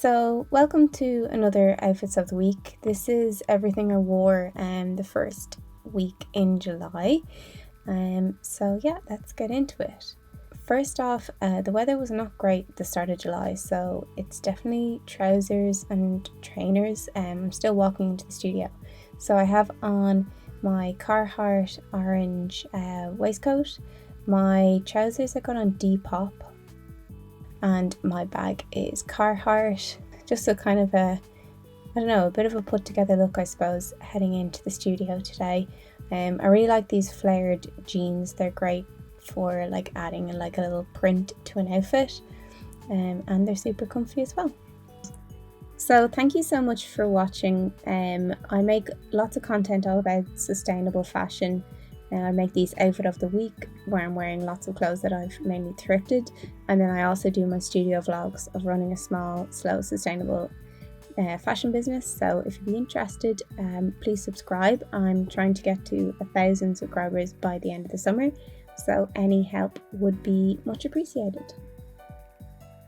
So welcome to another Outfits of the Week. This is everything I wore the first week in July. So yeah, let's get into it. First off, the weather was not great at the start of July, so it's definitely trousers and trainers. I'm still walking into the studio. So I have on my Carhartt orange waistcoat. My trousers I got on Depop, and my bag is Carhartt. Just a kind of a bit of a put together look, I suppose, heading into the studio today. I really like these flared jeans. They're great for like adding a little print to an outfit, and they're super comfy as well. So thank you so much for watching. I make lots of content all about sustainable fashion. I make these outfit of the week where I'm wearing lots of clothes that I've mainly thrifted, and then I also do my studio vlogs of running a small, slow, sustainable fashion business. So if you'd be interested, please subscribe. I'm trying to get to 1,000 subscribers by the end of the summer, so any help would be much appreciated.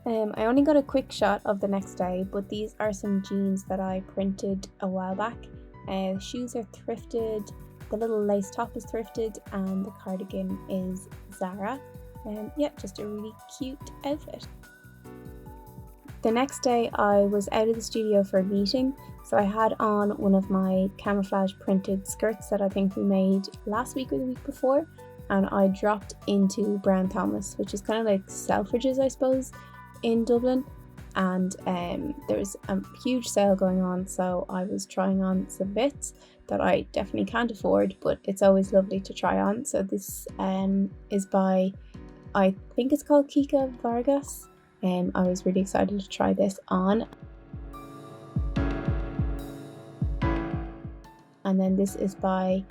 I only got a quick shot of the next day, but these are some jeans that I printed a while back. Shoes are thrifted, the little lace top is thrifted, and the cardigan is Zara. Yeah, just a really cute outfit. The next day I was out of the studio for a meeting, so I had on one of my camouflage printed skirts that I think we made last week or the week before, and I dropped into Brown Thomas, which is kind of like Selfridges, I suppose, in Dublin, and there was a huge sale going on, so I was trying on some bits that I definitely can't afford, but it's always lovely to try on. So this is by, I think it's called Kika Vargas. I was really excited to try this on. And then this is by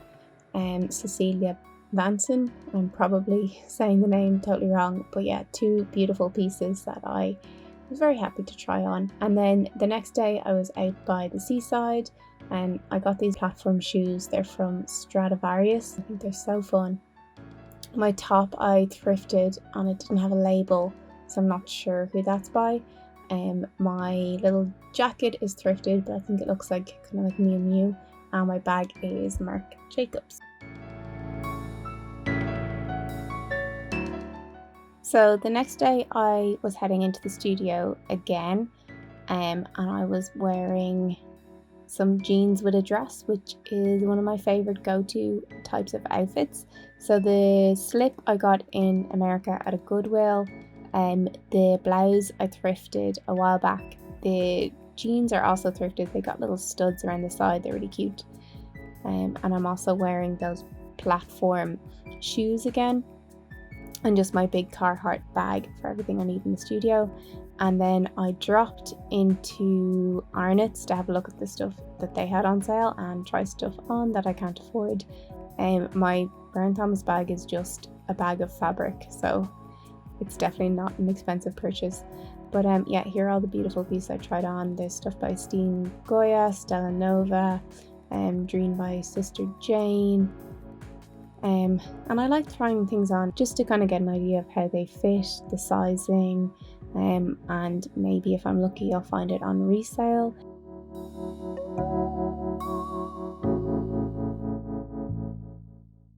Cecilia Vanson. I'm probably saying the name totally wrong, but yeah, two beautiful pieces that I was very happy to try on. And then the next day I was out by the seaside and I got these platform shoes. They're from Stradivarius. I think they're so fun. My top I thrifted and it didn't have a label, so I'm not sure who that's by. My little jacket is thrifted, but I think it looks like kind of like Miu Miu, and my bag is Marc Jacobs. So the next day I was heading into the studio again, and I was wearing some jeans with a dress, which is one of my favorite go-to types of outfits. So the slip I got in America at a Goodwill, the blouse I thrifted a while back. The jeans are also thrifted. They got little studs around the side. They're really cute. And I'm also wearing those platform shoes again, and just my big Carhartt bag for everything I need in the studio. And then I dropped into Arnott's to have a look at the stuff that they had on sale and try stuff on that I can't afford. My Brown Thomas bag is just a bag of fabric, so it's definitely not an expensive purchase. But yeah, here are all the beautiful pieces I tried on. There's stuff by Steen Goya, Stella Nova, Dream by Sister Jane. And I like trying things on just to kind of get an idea of how they fit, the sizing, and maybe if I'm lucky I'll find it on resale.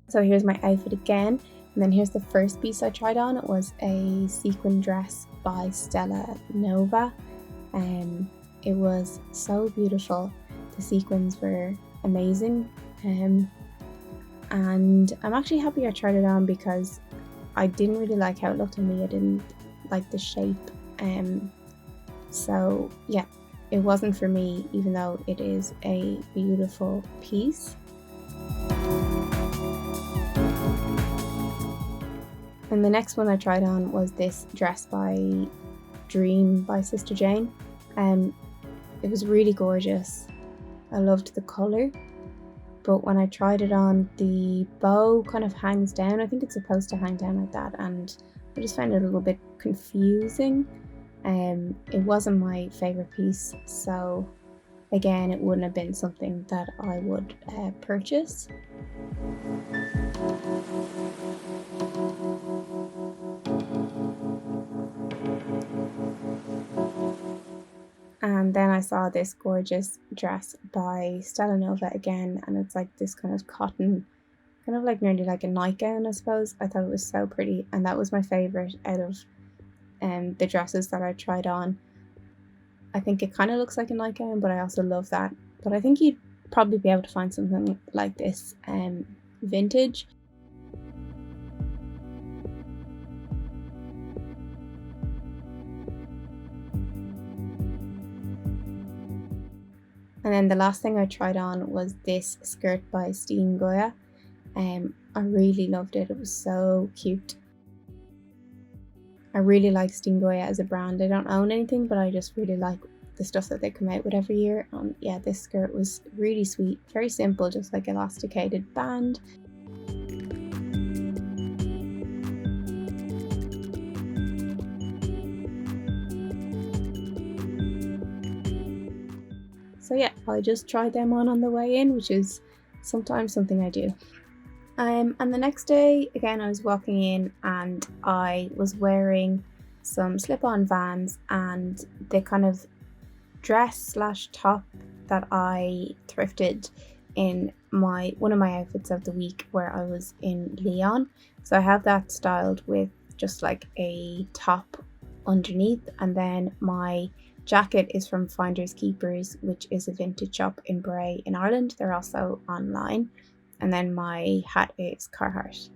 So here's my outfit again, and then here's the first piece I tried on. It was a sequin dress by Stella Nova. It was so beautiful. The sequins were amazing. And I'm actually happy I tried it on because I didn't really like how it looked on me. I didn't like the shape. So yeah, it wasn't for me, even though it is a beautiful piece. And the next one I tried on was this dress by Dream by Sister Jane. It was really gorgeous. I loved the colour. But when I tried it on, the bow kind of hangs down. I think it's supposed to hang down like that, and I just found it a little bit confusing. It wasn't my favourite piece, so again, it wouldn't have been something that I would purchase. And then I saw this gorgeous dress by Stella Nova again, and it's like this kind of cotton, kind of like nearly like a nightgown, I suppose. I thought it was so pretty, and that was my favourite out of the dresses that I tried on. I think it kind of looks like a nightgown, but I also love that. But I think you'd probably be able to find something like this vintage. And then the last thing I tried on was this skirt by Steen Goya. I really loved it. It was so cute. I really like Steen Goya as a brand. I don't own anything, but I just really like the stuff that they come out with every year. Yeah, this skirt was really sweet, very simple, just like elasticated band. So yeah, I just tried them on the way in, which is sometimes something I do. And the next day, again, I was walking in and I was wearing some slip-on Vans and the kind of dress / top that I thrifted in one of my outfits of the week where I was in Lyon. So I have that styled with just like a top underneath, and then my jacket is from Finders Keepers, which is a vintage shop in Bray in Ireland. They're also online. And then my hat is Carhartt.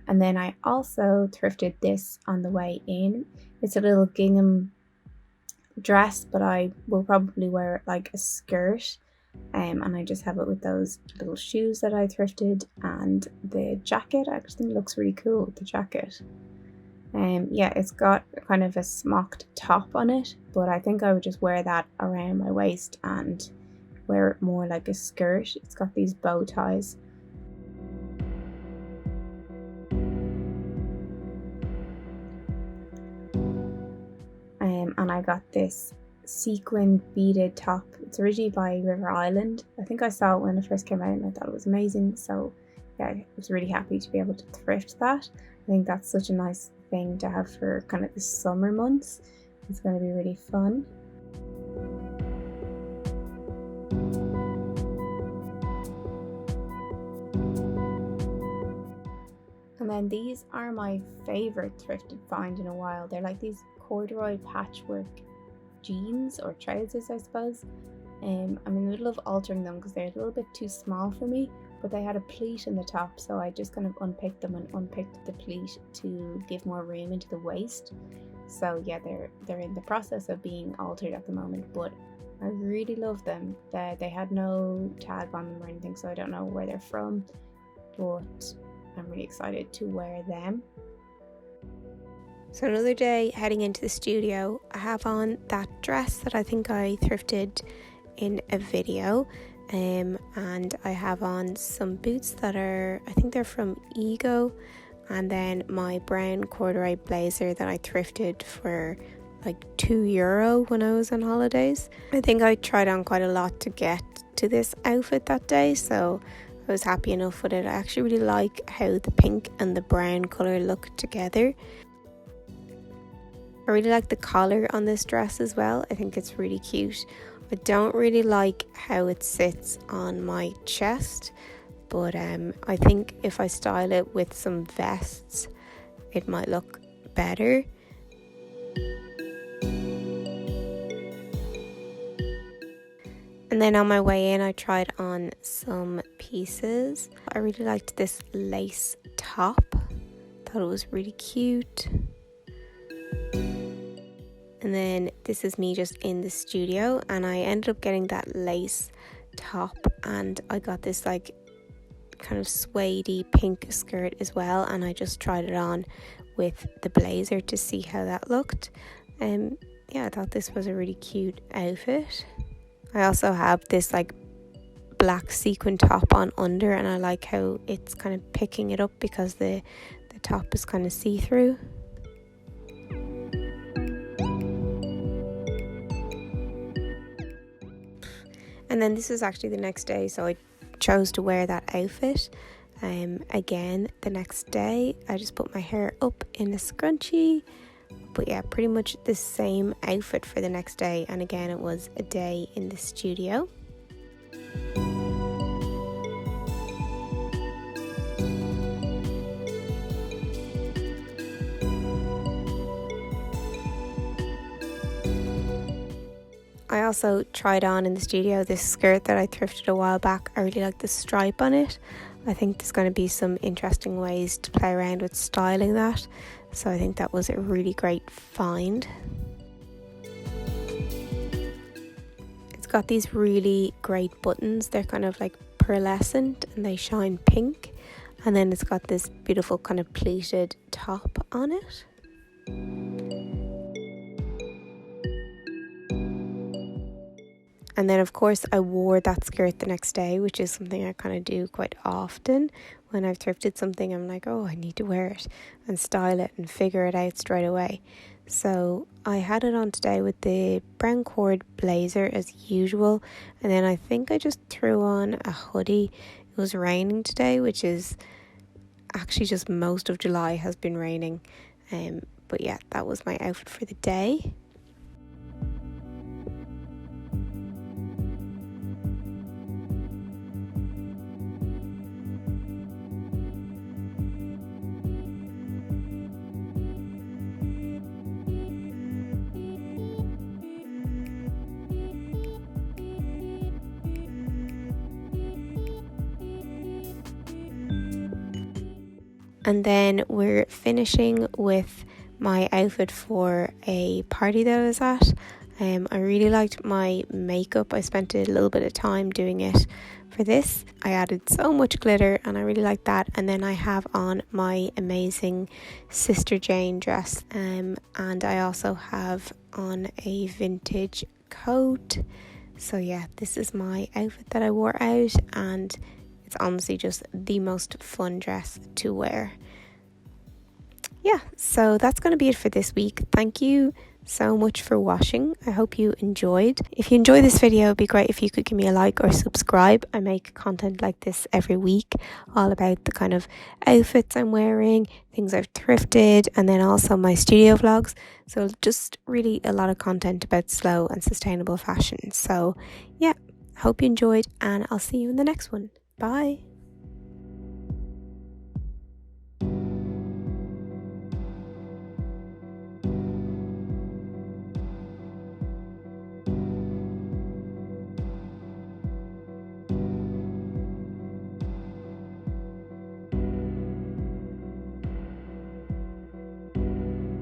And then I also thrifted this on the way in. It's a little gingham dress, but I will probably wear it like a skirt. And I just have it with those little shoes that I thrifted, and the jacket. I actually think it looks really cool with the jacket. Yeah, it's got kind of a smocked top on it, but I think I would just wear that around my waist and wear it more like a skirt. It's got these bow ties. And I got this sequin beaded top. It's originally by River Island. I think I saw it when it first came out and I thought it was amazing. So yeah, I was really happy to be able to thrift that. I think that's such a nice thing to have for kind of the summer months. It's going to be really fun. And then these are my favourite thrifted find in a while. They're like these corduroy patchwork jeans or trousers, I suppose. I'm in the middle of altering them because they're a little bit too small for me, but they had a pleat in the top, so I just kind of unpicked them and unpicked the pleat to give more room into the waist. So yeah, they're in the process of being altered at the moment, but I really love them. They had no tag on them or anything, so I don't know where they're from, but I'm really excited to wear them. So another day heading into the studio, I have on that dress that I think I thrifted in a video, and I have on some boots that I think they're from Ego, and then my brown corduroy blazer that I thrifted for like €2 when I was on holidays. I think I tried on quite a lot to get to this outfit that day, so I was happy enough with it. I actually really like how the pink and the brown colour look together. I really like the collar on this dress as well. I think it's really cute. I don't really like how it sits on my chest, but I think if I style it with some vests, it might look better. And then on my way in, I tried on some pieces. I really liked this lace top. Thought it was really cute. And then this is me just in the studio, and I ended up getting that lace top, and I got this like kind of suede-y pink skirt as well, and I just tried it on with the blazer to see how that looked. Yeah, I thought this was a really cute outfit. I also have this like black sequin top on under, and I like how it's kind of picking it up because the top is kind of see-through. And then this was actually the next day, so I chose to wear that outfit. Again, the next day, I just put my hair up in a scrunchie, But yeah, pretty much the same outfit for the next day, and again it was a day in the studio. I also tried on in the studio this skirt that I thrifted a while back. I really like the stripe on it. I think there's going to be some interesting ways to play around with styling that. So I think that was a really great find. It's got these really great buttons. They're kind of like pearlescent and they shine pink. And then it's got this beautiful kind of pleated top on it. And then of course I wore that skirt the next day, which is something I kind of do quite often. When I've thrifted something, I'm like, oh, I need to wear it and style it and figure it out straight away. So I had it on today with the brown cord blazer as usual. And then I think I just threw on a hoodie. It was raining today, which is actually just most of July has been raining. But yeah, that was my outfit for the day. And then we're finishing with my outfit for a party that I was at. I really liked my makeup. I spent a little bit of time doing it for this. I added so much glitter and I really liked that. And then I have on my amazing Sister Jane dress. And I also have on a vintage coat. So yeah, this is my outfit that I wore out, and it's honestly just the most fun dress to wear. Yeah, so that's going to be it for this week. Thank you so much for watching. I hope you enjoyed. If you enjoyed this video, it'd be great if you could give me a like or subscribe. I make content like this every week, all about the kind of outfits I'm wearing, things I've thrifted, and then also my studio vlogs. So just really a lot of content about slow and sustainable fashion. So yeah, hope you enjoyed, and I'll see you in the next one. Bye.